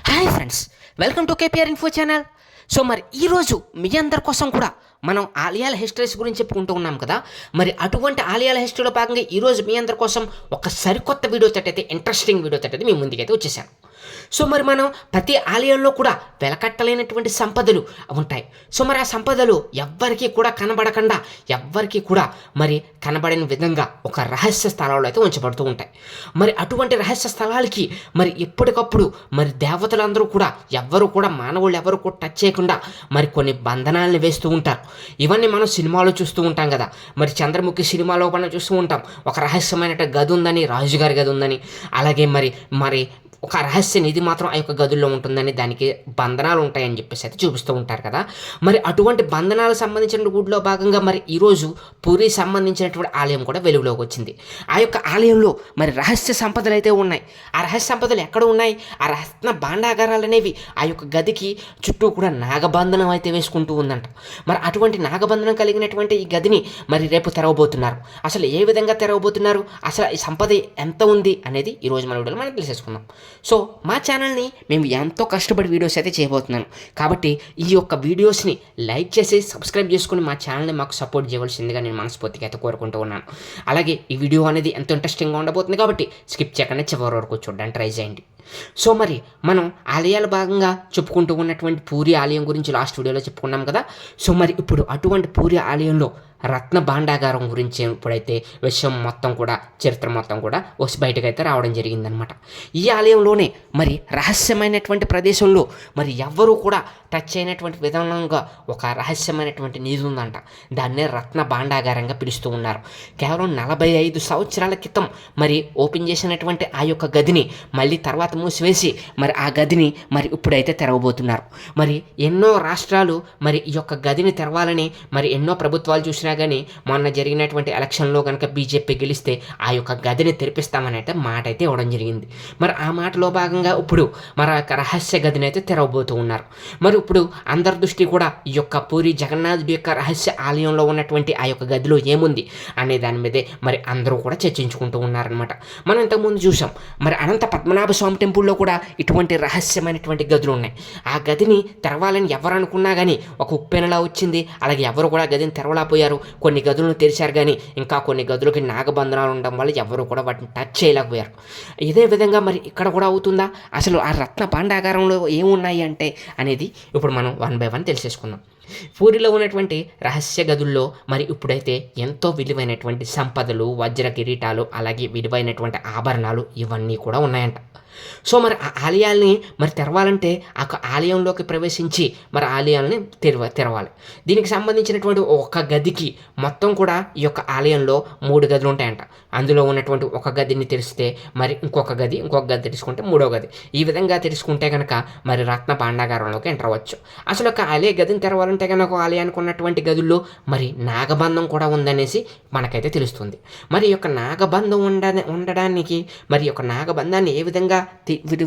Hi friends, welcome to KPR info channel. So మరి ఈరోజు మీ అందరి కోసం కూడా మనం ఆలయాల హిస్టరీస్ గురించి చెప్పుకుంటూ ఉన్నాం కదా. మరి అటువంటి ఆలయాల హిస్టరీలో భాగంగా ఈరోజు మీ అందరి కోసం ఒక సరికొత్త వీడియో తట్టయితే ఇంట్రెస్టింగ్ వీడియో తట్టయితే మీ ముందుకైతే వచ్చేసాను. సో మరి మనం ప్రతి ఆలయంలో కూడా వెలకట్టలేనటువంటి సంపదలు ఉంటాయి. సో మరి ఆ సంపదలు ఎవ్వరికీ కూడా కనబడకుండా, ఎవ్వరికీ కూడా మరి కనబడని విధంగా ఒక రహస్య స్థలాల్లో అయితే ఉంచబడుతూ ఉంటాయి. మరి అటువంటి రహస్య స్థలాలకి మరి ఎప్పటికప్పుడు మరి దేవతలందరూ కూడా ఎవ్వరు కూడా మానవులు ఎవరు కూడా టచ్ చేయకుండా మరి కొన్ని బంధనాలను వేస్తూ ఉంటారు. ఇవన్నీ మనం సినిమాలో చూస్తూ ఉంటాం కదా. మరి చంద్రముఖి సినిమాలో మనం చూస్తూ ఉంటాం, ఒక రహస్యమైన గది ఉందని, రాజుగారి గది ఉందని. అలాగే మరి మరి ఒక రహస్య నిధి మాత్రం ఆ యొక్క గదుల్లో ఉంటుందని, దానికి బంధనాలు ఉంటాయని చెప్పేసి అయితే చూపిస్తూ ఉంటారు కదా. మరి అటువంటి బంధనాలకు సంబంధించిన గుడిలో భాగంగా మరి ఈరోజు పూరి సంబంధించినటువంటి ఆలయం కూడా వెలుగులోకి వచ్చింది. ఆ యొక్క ఆలయంలో మరి రహస్య సంపదలు అయితే ఉన్నాయి. ఆ రహస్య సంపదలు ఎక్కడ ఉన్నాయి? ఆ రత్న భాండాగారాలు అనేవి ఆ యొక్క గదికి చుట్టూ కూడా నాగబంధనం అయితే వేసుకుంటూ ఉందంట. మరి అటువంటి నాగబంధనం కలిగినటువంటి ఈ గదిని మరి రేపు తెరవబోతున్నారు. అసలు ఏ విధంగా తెరవబోతున్నారు, అసలు ఈ సంపద ఎంత ఉంది అనేది ఈరోజు మన వీడియోలో మనం తెలిసేసుకుందాం. సో మా ఛానల్ని మేము ఎంతో కష్టపడి వీడియోస్ అయితే చేయబోతున్నాను. కాబట్టి ఈ యొక్క వీడియోస్ని లైక్ చేసి సబ్స్క్రైబ్ చేసుకుని మా ఛానల్ని మాకు సపోర్ట్ చేయవలసిందిగా నేను మనస్ఫూర్తిగా అయితే కోరుకుంటూ ఉన్నాను. అలాగే ఈ వీడియో అనేది ఎంతో ఇంట్రెస్టింగ్గా ఉండబోతుంది కాబట్టి స్కిప్ చేయకుండా చివరి వరకు చూడడానికి ట్రై చేయండి. సో మరి మనం ఆలయాల భాగంగా చెప్పుకుంటూ ఉన్నటువంటి పూరి ఆలయం గురించి లాస్ట్ వీడియోలో చెప్పుకున్నాం కదా. సో మరి ఇప్పుడు అటువంటి పూరి ఆలయంలో రత్న భాండాగారం గురించి ఇప్పుడైతే విషయం మొత్తం కూడా, చరిత్ర మొత్తం కూడా బయటకైతే రావడం జరిగిందనమాట. ఈ ఆలయంలోనే మరి రహస్యమైనటువంటి ప్రదేశంలో మరి ఎవ్వరూ కూడా టచ్ అయినటువంటి విధానంగా ఒక రహస్యమైనటువంటి నిధి ఉందంట. దాన్నే రత్న భాండాగారంగా పిలుస్తూ ఉన్నారు. కేవలం 45 సంవత్సరాల క్రితం మరి ఓపెన్ చేసినటువంటి ఆ యొక్క గదిని మళ్ళీ తర్వాత మూసివేసి మరి ఆ గదిని మరి ఇప్పుడైతే తెరవబోతున్నారు. మరి ఎన్నో రాష్ట్రాలు మరి ఈ యొక్క గదిని తెరవాలని మరి ఎన్నో ప్రభుత్వాలు చూసినా కానీ మొన్న జరిగినటువంటి ఎలక్షన్లో కనుక బీజేపీ గెలిస్తే ఆ యొక్క గదిని తెరిపిస్తామని అయితే మాట అయితే ఇవ్వడం జరిగింది. మరి ఆ మాటలో భాగంగా ఇప్పుడు మరి ఆ యొక్క రహస్య గదిని అయితే తెరవబోతూ ఉన్నారు. మరి ఇప్పుడు అందరి దృష్టి కూడా ఈ యొక్క పూరి జగన్నాథుడి యొక్క రహస్య ఆలయంలో ఉన్నటువంటి ఆ యొక్క గదిలో ఏముంది అనే దాని మీదే మరి అందరూ కూడా చర్చించుకుంటూ ఉన్నారనమాట. మనం ఇంతకుముందు చూసాం మరి అనంత పద్మనాభ స్వామి టెంపుల్లో కూడా ఇటువంటి రహస్యమైనటువంటి గదులు ఉన్నాయి. ఆ గదిని తెరవాలని ఎవరు అనుకున్నా కానీ ఒక ఉప్పెనలా వచ్చింది. అలాగే ఎవరు కూడా గదిని తెరవలేకపోయారు. కొన్ని గదులను తెరిచారు కానీ ఇంకా కొన్ని గదులకి నాగబంధనాలు ఉండడం వల్ల ఎవరు కూడా వాటిని టచ్ చేయలేకపోయారు. ఇదే విధంగా మరి ఇక్కడ కూడా అవుతుందా? అసలు ఆ రత్న భాండాగారంలో ఏమున్నాయి అంటే అనేది ఇప్పుడు మనం 1 by 1 తెలిసేసుకుందాం. పూరిలో ఉన్నటువంటి రహస్య గదుల్లో మరి ఇప్పుడైతే ఎంతో విలువైనటువంటి సంపదలు, వజ్ర కిరీటాలు, అలాగే విలువైనటువంటి ఆభరణాలు ఇవన్నీ కూడా ఉన్నాయంట. సో మరి ఆ ఆలయాల్ని మరి తెరవాలంటే ఆ ఆలయంలోకి ప్రవేశించి మరి ఆలయాల్ని తెరవాలి. దీనికి సంబంధించినటువంటి ఒక గదికి మొత్తం కూడా ఈ యొక్క ఆలయంలో 3 గదులు ఉంటాయంట. అందులో ఉన్నటువంటి ఒక గదిని తెరిస్తే మరి ఇంకొక గది తెరుచుకుంటే 3వ గది, ఈ విధంగా తెరుచుకుంటే కనుక మరి రత్న భాండాగారంలోకి ఎంటర్ అవ్వచ్చు. అసలు ఒక ఆలయ గదిని తెరవాలంటే కనుక ఒక ఆలయానికి ఉన్నటువంటి గదుల్లో మరి నాగబంధం కూడా ఉందనేసి మనకైతే తెలుస్తుంది. మరి ఈ యొక్క నాగబంధం ఉండడానికి మరి ఈ యొక్క నాగబంధాన్ని ఏ విధంగా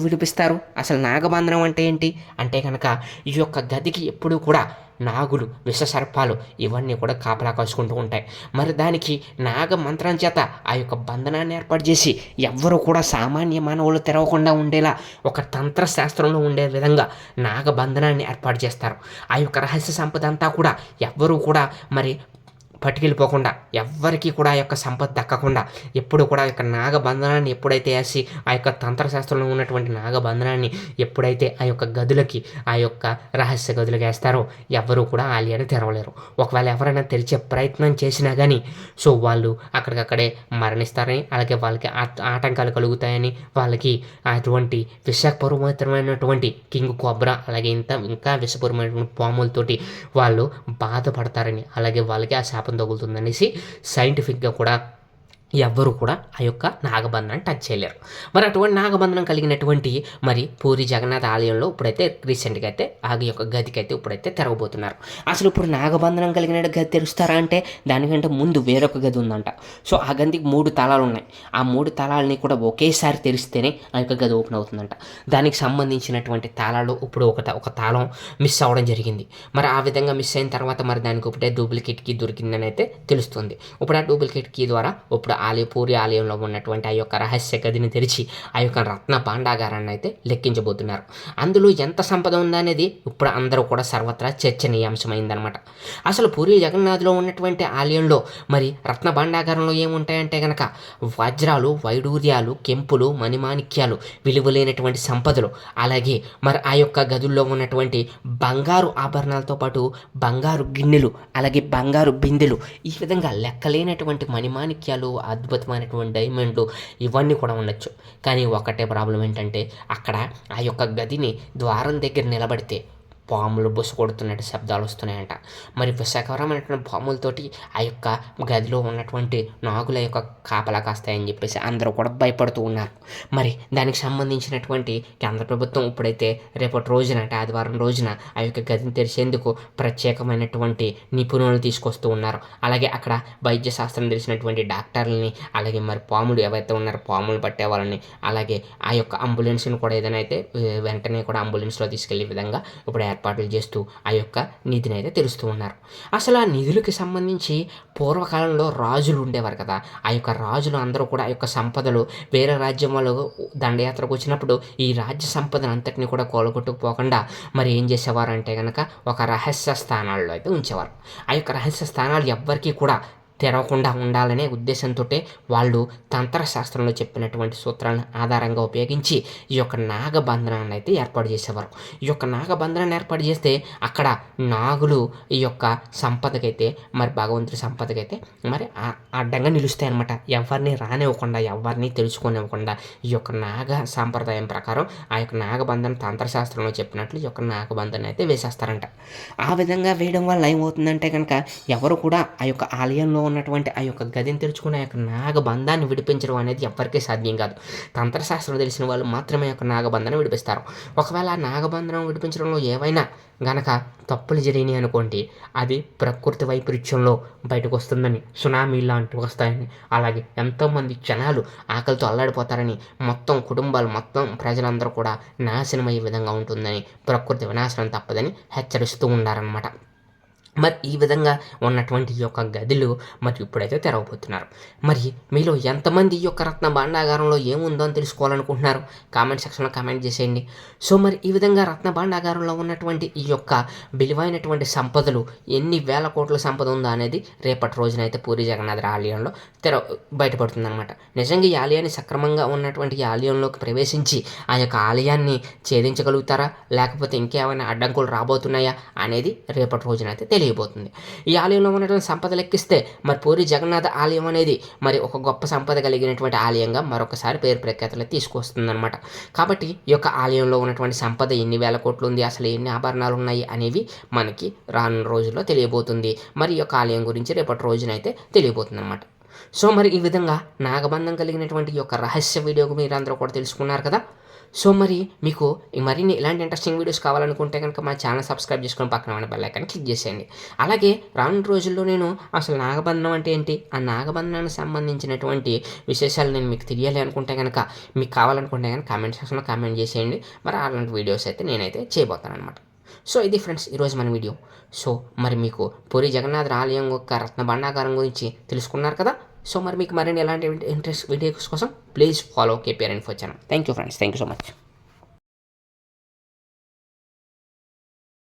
విడిపిస్తారు? అసలు నాగబంధనం అంటే ఏంటి అంటే కనుక ఈ యొక్క గదికి ఎప్పుడూ కూడా నాగులు, విషసర్పాలు ఇవన్నీ కూడా కాపలా కాసుకుంటూ ఉంటాయి. మరి దానికి నాగ మంత్రం చేత ఆ యొక్క బంధనాన్ని ఏర్పాటు చేసి ఎవ్వరూ కూడా సామాన్య మానవులు తెరవకుండా ఉండేలా ఒక తంత్ర శాస్త్రంలో ఉండే విధంగా నాగబంధనాన్ని ఏర్పాటు చేస్తారు. ఆ యొక్క రహస్య సంపద అంతా కూడా ఎవ్వరూ కూడా మరి పట్టుకెళ్ళిపోకుండా, ఎవ్వరికీ కూడా ఆ యొక్క సంపద దక్కకుండా ఎప్పుడు కూడా ఆ యొక్క నాగబంధనాన్ని ఎప్పుడైతే వేసి ఆ యొక్క తంత్రశాస్త్రంలో ఉన్నటువంటి నాగబంధనాన్ని ఎప్పుడైతే ఆ యొక్క గదులకి, ఆ యొక్క రహస్య గదులకి వేస్తారో ఎవ్వరూ కూడా ఆలయాన్ని తెరవలేరు. ఒకవేళ ఎవరైనా తెరిచే ప్రయత్నం చేసినా కానీ సో వాళ్ళు అక్కడికక్కడే మరణిస్తారని, అలాగే వాళ్ళకి ఆటంకాలు కలుగుతాయని, వాళ్ళకి అటువంటి విషపూరితమైనటువంటి కింగ్ కోబ్రా అలాగే ఇంకా విషపూరితమైనటువంటి పాములతోటి వాళ్ళు బాధపడతారని, అలాగే వాళ్ళకి ఆ శాపం తగులుతుందనేసి సైంటిఫిక్గా కూడా ఎవ్వరూ కూడా ఆ యొక్క నాగబంధనాన్ని టచ్ చేయలేరు. మరి అటువంటి నాగబంధనం కలిగినటువంటి మరి పూరి జగన్నాథ ఆలయంలో ఇప్పుడైతే రీసెంట్గా అయితే ఆ యొక్క గదికి అయితే ఇప్పుడైతే తెరవబోతున్నారు. అసలు ఇప్పుడు నాగబంధనం కలిగిన గది తెరుస్తారా అంటే దానికంటే ముందు వేరొక గది ఉందంట. సో ఆ గదికి 3 తాళాలు ఉన్నాయి. ఆ 3 తాళాలని కూడా ఒకేసారి తెరిస్తేనే ఆ యొక్క గది ఓపెన్ అవుతుందంట. దానికి సంబంధించినటువంటి తాళాలు ఇప్పుడు ఒక తాళం మిస్ అవ్వడం జరిగింది. మరి ఆ విధంగా మిస్ అయిన తర్వాత మరి దానికి ఒకటే డూప్లికేట్ కీ దొరికిందని అయితే తెలుస్తుంది. ఇప్పుడు ఆ డూప్లికేట్ కీ ద్వారా ఇప్పుడు పూరి ఆలయంలో ఉన్నటువంటి ఆ యొక్క రహస్య గదిని తెరిచి ఆ యొక్క రత్న భాండాగారాన్ని అయితే లెక్కించబోతున్నారు. అందులో ఎంత సంపద ఉందనేది ఇప్పుడు అందరూ కూడా సర్వత్రా చర్చనీయాంశమైందనమాట. అసలు పూరి జగన్నాథ్లో ఉన్నటువంటి ఆలయంలో మరి రత్న భాండాగారంలో ఏముంటాయంటే గనక వజ్రాలు, వైడూర్యాలు, కెంపులు, మణిమాణిక్యాలు, విలువలేనటువంటి సంపదలు, అలాగే మరి ఆ యొక్క గదుల్లో ఉన్నటువంటి బంగారు ఆభరణాలతో పాటు బంగారు గిన్నెలు, అలాగే బంగారు బిందెలు, ఈ విధంగా లెక్కలేనటువంటి మణిమాణిక్యాలు, అద్భుతమైనటువంటి డైమండ్లు ఇవన్నీ కూడా ఉండొచ్చు. కానీ ఒకటే ప్రాబ్లం ఏంటంటే అక్కడ ఆ యొక్క గదిని ద్వారం దగ్గర నిలబడితే పాములు బుస కొడుతున్నట్టు శబ్దాలు వస్తున్నాయంట. మరి విషకరమైనటువంటి పాములతోటి ఆ యొక్క గదిలో ఉన్నటువంటి నాగుల యొక్క కాపలా కాస్తాయని చెప్పేసి అందరూ కూడా భయపడుతూ ఉన్నారు. మరి దానికి సంబంధించినటువంటి కేంద్ర ప్రభుత్వం ఇప్పుడైతే రేపటి రోజున అంటే ఆదివారం రోజున ఆ యొక్క గదిని తెరిచేందుకు ప్రత్యేకమైనటువంటి నిపుణులను తీసుకొస్తూ ఉన్నారు. అలాగే అక్కడ వైద్య శాస్త్రం తెలిసినటువంటి డాక్టర్లని, అలాగే మరి పాములు ఏవైతే ఉన్నారో పాములు పట్టే వాళ్ళని, అలాగే ఆ యొక్క అంబులెన్స్ని కూడా ఏదైనా అయితే వెంటనే కూడా అంబులెన్స్లో తీసుకెళ్లే విధంగా ఇప్పుడు ఏర్పాట్లు చేస్తూ ఆ యొక్క నిధిని అయితే తెలుస్తూ ఉన్నారు. అసలు ఆ నిధులకి సంబంధించి పూర్వకాలంలో రాజులు ఉండేవారు కదా, ఆ యొక్క రాజులు అందరూ కూడా ఆ యొక్క సంపదలు వేరే రాజ్యం వాళ్ళు దండయాత్రకు వచ్చినప్పుడు ఈ రాజ్య సంపదను అంతటిని కూడా కూలగొట్టుకుపోకుండా మరి ఏం చేసేవారంటే కనుక ఒక రహస్య స్థానాల్లో అయితే ఉంచేవారు. ఆ యొక్క రహస్య స్థానాలు ఎవ్వరికీ కూడా తెరవకుండా ఉండాలనే ఉద్దేశంతో వాళ్ళు తంత్రశాస్త్రంలో చెప్పినటువంటి సూత్రాలను ఆధారంగా ఉపయోగించి ఈ యొక్క నాగబంధనాన్ని అయితే ఏర్పాటు చేసేవారు. ఈ యొక్క నాగబంధనాన్ని ఏర్పాటు చేస్తే అక్కడ నాగులు ఈ యొక్క సంపదకైతే మరి భగవంతుడి సంపదకైతే మరి అడ్డంగా నిలుస్తాయి అన్నమాట. ఎవరిని రానివ్వకుండా, ఎవరిని తెలుసుకొనివ్వకుండా ఈ యొక్క నాగ సాంప్రదాయం ప్రకారం ఆ యొక్క నాగబంధన తంత్రశాస్త్రంలో చెప్పినట్లు ఈ యొక్క నాగబంధన అయితే వేసేస్తారంట. ఆ విధంగా వేయడం వల్ల ఏమవుతుందంటే కనుక ఎవరు కూడా ఆ యొక్క ఆలయంలో ఉన్నటువంటి ఆ యొక్క గదిని తెరుచుకుని ఆ యొక్క నాగబంధాన్ని విడిపించడం అనేది ఎవ్వరికీ సాధ్యం కాదు. తంత్రశాస్త్రం తెలిసిన వాళ్ళు మాత్రమే ఆ యొక్క నాగబంధనం విడిపిస్తారు. ఒకవేళ ఆ నాగబంధనం విడిపించడంలో ఏవైనా గనక తప్పులు జరిగినాయి అనుకోండి, అది ప్రకృతి వైపరీత్యంలో బయటకు వస్తుందని, సునామీ లాంటివి వస్తాయని, అలాగే ఎంతోమంది జనాలు ఆకలితో అల్లాడిపోతారని, మొత్తం కుటుంబాలు మొత్తం ప్రజలందరూ కూడా నాశనమయ్యే విధంగా ఉంటుందని, ప్రకృతి వినాశనం తప్పదని హెచ్చరిస్తూ ఉండారనమాట. మరి ఈ విధంగా ఉన్నటువంటి ఈ యొక్క గదులు మరి ఇప్పుడైతే తెరవబోతున్నారు. మరి మీలో ఎంతమంది ఈ యొక్క రత్న భాండాగారంలో ఏముందో అని తెలుసుకోవాలనుకుంటున్నారు? కామెంట్ సెక్షన్లో కామెంట్ చేసేయండి. సో మరి ఈ విధంగా రత్న భాండాగారంలో ఉన్నటువంటి ఈ యొక్క విలువైనటువంటి సంపదలు ఎన్ని వేల కోట్ల సంపద ఉందో అనేది రేపటి రోజున అయితే పూరి జగన్నాథ ఆలయంలో బయటపడుతుందన్నమాట. నిజంగా ఈ ఆలయాన్ని సక్రమంగా ఉన్నటువంటి ఈ ఆలయంలోకి ప్రవేశించి ఆ యొక్క ఆలయాన్ని ఛేదించగలుగుతారా, లేకపోతే ఇంకేమైనా అడ్డంకులు రాబోతున్నాయా అనేది రేపటి రోజున అయితే తెలియబోతుంది. ఈ ఆలయంలో ఉన్నటువంటి సంపద లెక్కిస్తే మరి పూరి జగన్నాథ ఆలయం అనేది మరి ఒక గొప్ప సంపద కలిగినటువంటి ఆలయంగా మరొకసారి పేరు ప్రఖ్యాతలు తీసుకొస్తుందన్నమాట. కాబట్టి ఈ యొక్క ఆలయంలో ఉన్నటువంటి సంపద ఎన్ని వేల కోట్లు ఉంది, అసలు ఎన్ని ఆభరణాలు ఉన్నాయి అనేవి మనకి రానున్న రోజుల్లో తెలియబోతుంది. మరి ఈ యొక్క ఆలయం గురించి రేపటి రోజునైతే తెలియబోతుంది అనమాట. సో మరి ఈ విధంగా నాగబంధం కలిగినటువంటి ఈ యొక్క రహస్య వీడియోకు మీరందరూ కూడా తెలుసుకున్నారు కదా. సో మరి మీకు మరిన్ని ఇలాంటి ఇంట్రెస్టింగ్ వీడియోస్ కావాలనుకుంటే కనుక మా ఛానల్ సబ్స్క్రైబ్ చేసుకొని పక్కన ఉన్న బెల్ ఐకాన్ క్లిక్ చేసేయండి. అలాగే రానున్న రోజుల్లో నేను అసలు నాగబంధనం అంటే ఏంటి, ఆ నాగబంధనానికి సంబంధించినటువంటి విశేషాలు నేను మీకు తెలియాలి అనుకుంటే కనుక, మీకు కావాలనుకుంటే కనుక కామెంట్ సెక్షన్లో కామెంట్ చేసేయండి. మరి అలాంటి వీడియోస్ అయితే నేనైతే చేయబోతాను అనమాట. సో ఇది ఫ్రెండ్స్ ఈరోజు మన వీడియో. సో మరి మీకు పూరి జగన్నాథ ఆలయం యొక్క రత్న భాండాగారం గురించి తెలుసుకున్నారు కదా. సో మరి మీకు మరిన్ని ఎలాంటి ఇంట్రెస్ట్ వీడియోస్ కోసం please follow KPR info channel. Thank you friends, thank you so much.